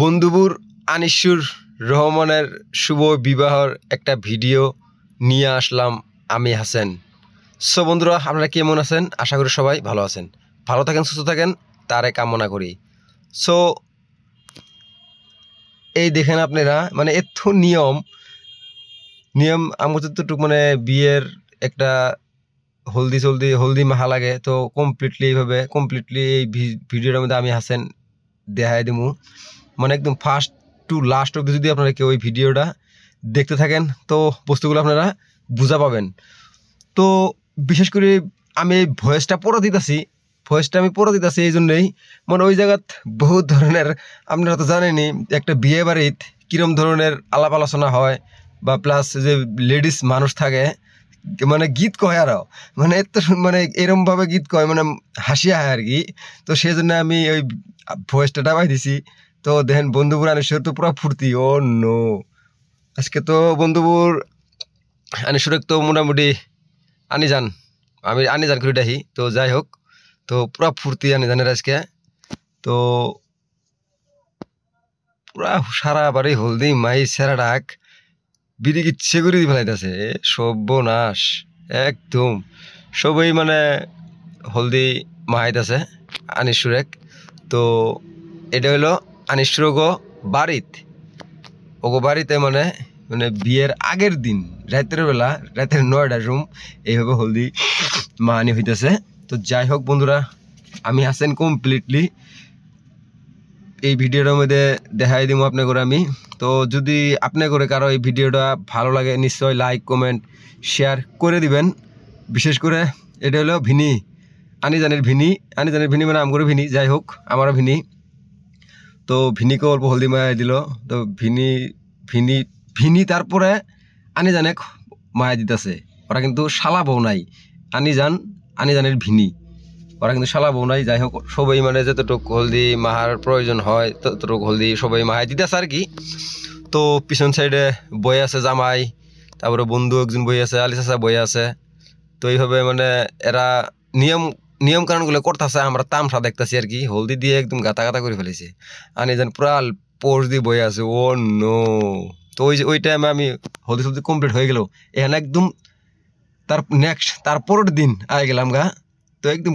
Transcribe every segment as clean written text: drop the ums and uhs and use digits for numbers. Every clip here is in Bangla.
বন্ধুবুর আনিসুর রহমানের শুভ বিবাহর একটা ভিডিও নিয়ে আসলাম আমি হাসেন। সো বন্ধুরা, আপনারা কেমন আছেন? আশা করি সবাই ভালো আছেন। ভালো থাকেন, সুস্থ থাকেন, তারে কামনা করি। সো এই দেখেন আপনারা, মানে এত নিয়ম নিয়ম আমার যতটুকু মানে বিয়ের একটা হলদি মাখা লাগে, তো কমপ্লিটলি এই ভিডিওটার মধ্যে আমি হাসেন দেখাই দিমু। মানে একদম ফার্স্ট টু লাস্ট অব্দি যদি আপনারা কেউ ওই ভিডিওটা দেখতে থাকেন তো বস্তুগুলো আপনারা বুঝা পাবেন। তো বিশেষ করে আমি এই ভয়েসটা আমি পড়ে দিতেছি এই জন্যই, মানে ওই জায়গাত বহুত ধরনের, আপনারা তো জানেনই একটা বিয়ে বাড়িত কীরম ধরনের আলাপ আলোচনা হয়, বা প্লাস যে লেডিস মানুষ থাকে, মানে গীত কয় আরও, মানে এত মানে এরমভাবে গীত কয়, মানে হাসিয়া হয় আর কি। তো সেই জন্য আমি ওই ভয়েসটা ডাবাই দিছি। তো দেখেন বন্ধুপুর আনিসুর তো পুরো ফুর্তি। ও নো, আজকে তো বন্ধুপুর আনিসুর তো মোটামুটি আনি যান করে ডাহি। তো যাই হোক, তো পুরা ফুর্তি আনি জানের আজকে। তো পুরা সারা বাড়ি হলদি মাই সেরা ডাক বিড়ি ইচ্ছে করে দিয়ে ফেলাইতেছে, সর্বনাশ একদম। সবই মানে হলদি মাহাইতেছে আনিসুরেক। তো এটা হইলো আনিসুর বাড়িতে মানে মানে বিয়ের আগের দিন রাতের 9টার রুম এইভাবে হলদি মাহানি হইতেছে। তো যাই হোক বন্ধুরা, আমি হাসেন কমপ্লিটলি এই ভিডিওটার মধ্যে দেখাই দিব আপনাকে আমি। তো যদি আপনি করে কারো এই ভিডিওটা ভালো লাগে, নিশ্চয়ই লাইক কমেন্ট শেয়ার করে দিবেন। বিশেষ করে এটা হলো আনিজানের ভিনি মানে আমগরে ভিনি, যাই হোক আমারও ভিনি। তো ভিনিকে অল্প হলদি মায়া দিল। তো ভিনি তারপরে আনিজানে মায়া দিতেছে। ওরা কিন্তু শালা বউ নাই, আনিজানের ভিনি, ওরা কিন্তু শালা বউ নাই। যাই হোক, সবাই মানে যতটুকু হলদি মাহার প্রয়োজন হয় ততটুকু হলদি সবাই মাহাই দিতেছে আর কি। তো পিছন সাইডে বই আছে জামাই, তারপরে বন্ধু একজন বই আছে, আলি চাচা বই আছে। তো এইভাবে মানে এরা নিয়ম কানুনগুলো করতেছে, আমরা তামসা দেখতেছি আর কি। হলদি দিয়ে একদম গাতা গাতা করে ফেলেছে। আনি যেন পুরা পোজ দিয়ে বই আছে। ও নো। তো ওই টাইমে আমি হলদি সলদি কমপ্লিট হয়ে গেল, এখানে একদম তার পরের দিন আয় গেলাম গা। তো একদম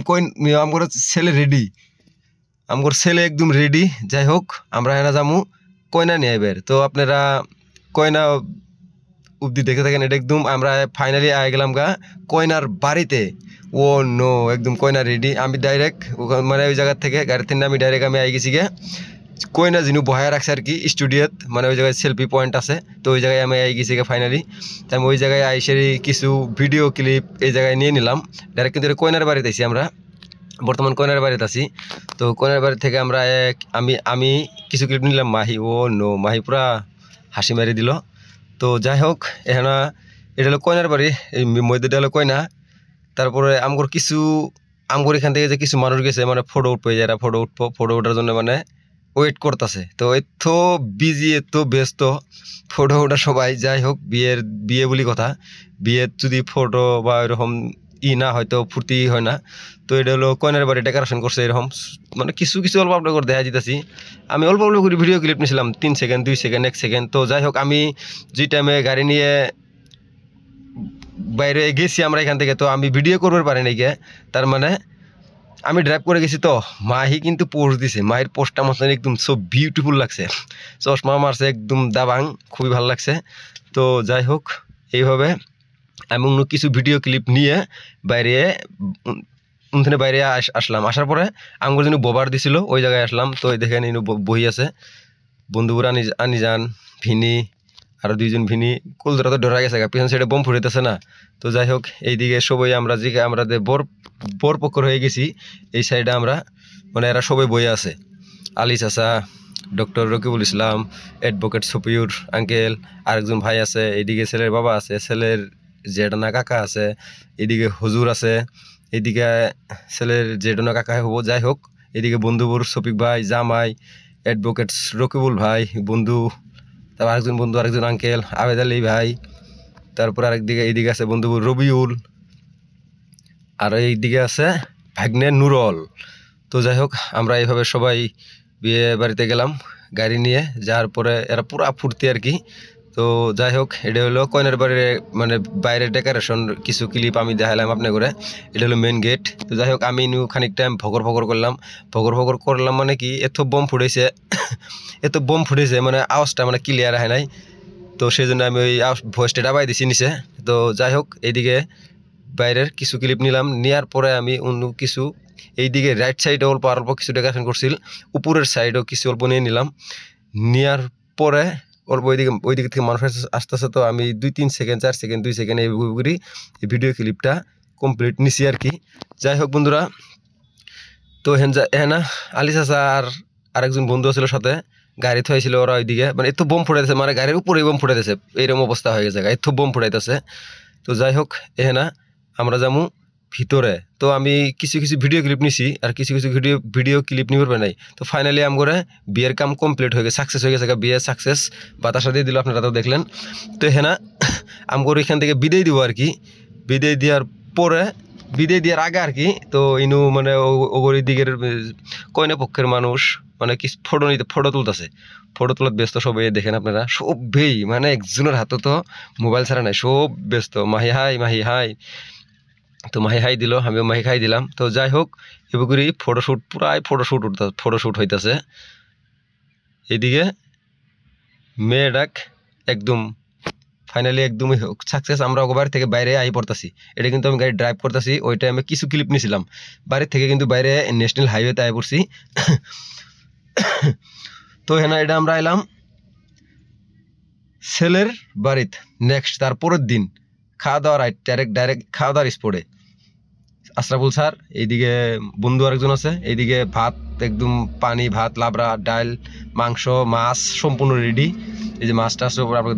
আমার ছেলে একদম রেডি। যাই হোক, আমরা এনে যামু কয়না নিয়ে আইবার। তো আপনারা কয়না অব্দি দেখে থাকেন। এটা একদম আমরা ফাইনালি আয় গেলাম গা কয়নার বাড়িতে। ও নো, একদম কয়না রেডি। আমি ডাইরেক্ট মানে ওই জায়গার থেকে গাড়ির থেকে আমি ডাইরেক্ট আই গেছি গে কয়না যিনি বহায় রাখছে আর কি স্টুডিওত, মানে ওই জায়গায় সেলফি পয়েন্ট আছে। তো ওই জায়গায় আমি আই গেছি গে ফাইনালি। তাই আমি ওই জায়গায় আইসেরই কিছু ভিডিও ক্লিপ এই জায়গায় নিয়ে নিলাম ডাইরেক্ট। কিন্তু কয়নার বাড়িতে আছি আমরা, বর্তমান কয়নার বাড়িতে আছি। তো কয়নার বাড়ি থেকে আমরা আমি কিছু ক্লিপ নিলাম। মাহি, ও নো, মাহি পুরা হাসি মারি দিল। তো যাই হোক, এখানে এটা হলো কয়নার বাড়ি, এই মধ্যেটা হলো কয়না। তারপরে আমগর এখান থেকে যে কিছু মানুষ গেছে মানে ফটো উঠবে, যারা ফটো ওঠার জন্য মানে ওয়েট করতেছে। তো এত বিজি, এত ব্যস্ত ফটো ওঠা সবাই। যাই হোক, বিয়ে বলি কথা, বিয়ের যদি ফটো বা এরকম না হয়তো ফুর্তি হয় না। তো এটা হলো কয়নার বাড়ি ডেকোরেশন করছে এরকম, মানে কিছু অল্প অল্প করে দেখা যেতেছি। আমি অল্প করে ভিডিও ক্লিপ নিয়েছিলাম, 3 সেকেন্ড 2 সেকেন্ড 1 সেকেন্ড। তো যাই হোক, আমি যে টাইমে গাড়ি নিয়ে বাইরে গেছি আমরা এখান থেকে, তো আমি ভিডিও করবার পারি নাই গে। তার মানে আমি ড্রাইভ করে গেছি। তো মাহি কিন্তু পোস্ট দিছে, মাহির পোস্টটা আমার একদম সো বিউটিফুল লাগছে, চশমা মারছে একদম দাবাং, খুবই ভালো লাগছে। তো যাই হোক, এইভাবে আমি অন্য কিছু ভিডিও ক্লিপ নিয়ে বাইরে আসলাম। আসার পরে আমার যিনি ববার দিছিল ওই জায়গায় আসলাম। তো দেখেন বহি আছে বন্ধুরা, আনি যান ভিনি, আরো 2জন ভিনি। কুলদরা তো ডরা গেছে, পিছন সাইডে বোম ফুটাইতেছে না। তো যাই হোক, এইদিকে সবাই আমরা বর পক্ষর হয়ে গেছি। এই সাইডে আমরা মানে এরা সবাই বই আছে, আলি চাচা, ডক্টর রকিবুল ইসলাম, অ্যাডভোকেট সফিউর আঙ্কেল, আরেকজন ভাই আছে। এইদিকে ছেলের বাবা আছে, ছেলের জেঠানা কাকা আছে, এদিকে হুজুর আছে, এদিকে ছেলের জেঠানা কাকা হবো। যাই হোক, এদিকে বন্ধুবর শফিক ভাই, জামাই, অ্যাডভোকেট রকিবুল ভাই বন্ধু, তারপর আরেকজন আঙ্কেল আবেদ আলী ভাই, তারপর এইদিকে আছে বন্ধুবর রবিউল, আর এইদিকে আছে ভাগ্নে নুরল। তো যাই হোক, আমরা এইভাবে সবাই বিয়ে বাড়িতে গেলাম, গাড়ি নিয়ে যাওয়ার পরে এরা পুরা ফুর্তি আর কি। তো যাই হোক, এটা হলো কয়নার বাড়ির মানে বাইরের ডেকোরেশন, কিছু ক্লিপ আমি দেখালাম আপনার করে। এটা হলো মেন গেট। তো যাই হোক, আমি খানিক টাইম ভগর করলাম মানে কি এত বোম ফুটেছে মানে আওয়াজটা মানে ক্লিয়ার হয় নাই। তো সেই জন্য আমি ওই ভয়েসটা ডাবাই দিছি নিচে। তো যাই হোক, এইদিকে বাইরের কিছু ক্লিপ নিলাম, নেওয়ার পরে আমি অন্য কিছু এইদিকে রাইট সাইডে অল্প কিছু ডেকোরেশন করছিল, উপরের সাইডেও কিছু অল্প নিয়ে নিলাম। নেওয়ার পরে অল্প ওই দিক থেকে মানুষ আসতেছে, তো আমি 2-3 সেকেন্ড 4 সেকেন্ড 2 সেকেন্ড এই ভিডিও ক্লিপটা কমপ্লিট নিছি আর কি। যাই হোক বন্ধুরা, তো হেনা আলি চাচা আর আরেকজন বন্ধু ছিল সাথে, গাড়ি থুয়াইছিল ওরা ওইদিকে, মানে এত বোম ফুটাইতেছে, মানে গাড়ির উপরেই বোম ফুটাইতেছে, এইরকম অবস্থা হয়ে গেছে, এত বোম ফুটাইতেছে। তো যাই হোক, হেনা আমরা যাবো ভিতরে। তো আমি কিছু ভিডিও ক্লিপ নিছি আর কিছু ভিডিও ক্লিপ নিবার পাই নাই। তো ফাইনালি আমগরে বিয়ের কাম কমপ্লিট হয়ে গেছে, সাকসেস হয়ে গেছে, বিয়ে সাকসেস, বাতাসা দিয়ে দিল, আপনারা তো দেখলেন। তো হেনা আমগর এখান থেকে বিদায় দিব আর কি। বিদায় দেওয়ার আগে আর কি, তো ইনু মানে ওগরি দিকের কয়না পক্ষের মানুষ মানে কি ফটো তুলতেছে, ফটো তোলার ব্যস্ত সবাই, দেখেন আপনারা সবেই, মানে একজনের হাতে তো মোবাইল ছাড়া নাই, সব ব্যস্ত। মাহি হাই তো মাহি হাই দিল, আমিও মাহি খাই দিলাম। তো যাই হোক, এগুলি ফটোশুট হইতেছে। এইদিকে মেয়ে ডাক একদম ফাইনালি একদমই সাকসেস। আমরা বাড়ি থেকে বাইরে আই পড়তেছি, এটা কিন্তু আমি গাড়ি ড্রাইভ করতেছি, ওই টাইমে কিছু ক্লিপ নিয়েছিলাম। বাড়ির থেকে কিন্তু বাইরে ন্যাশনাল হাইওয়েতে আই পড়ছি। তো হ্যাঁ, এটা আমরা এলাম ছেলের বাড়িতে নেক্সট তারপরের দিন খাওয়া দাওয়ার ডাইরেক্ট খাওয়া দাওয়ার স্পটে। আশরাফুল স্যার, এইদিকে বন্ধু আরেকজন আছে, এইদিকে ভাত একদম পানি ভাত, লাবড়া, ডাল, মাংস, মাছ সম্পূর্ণ রেডি। এই যে মাছটা আছে আপনাকে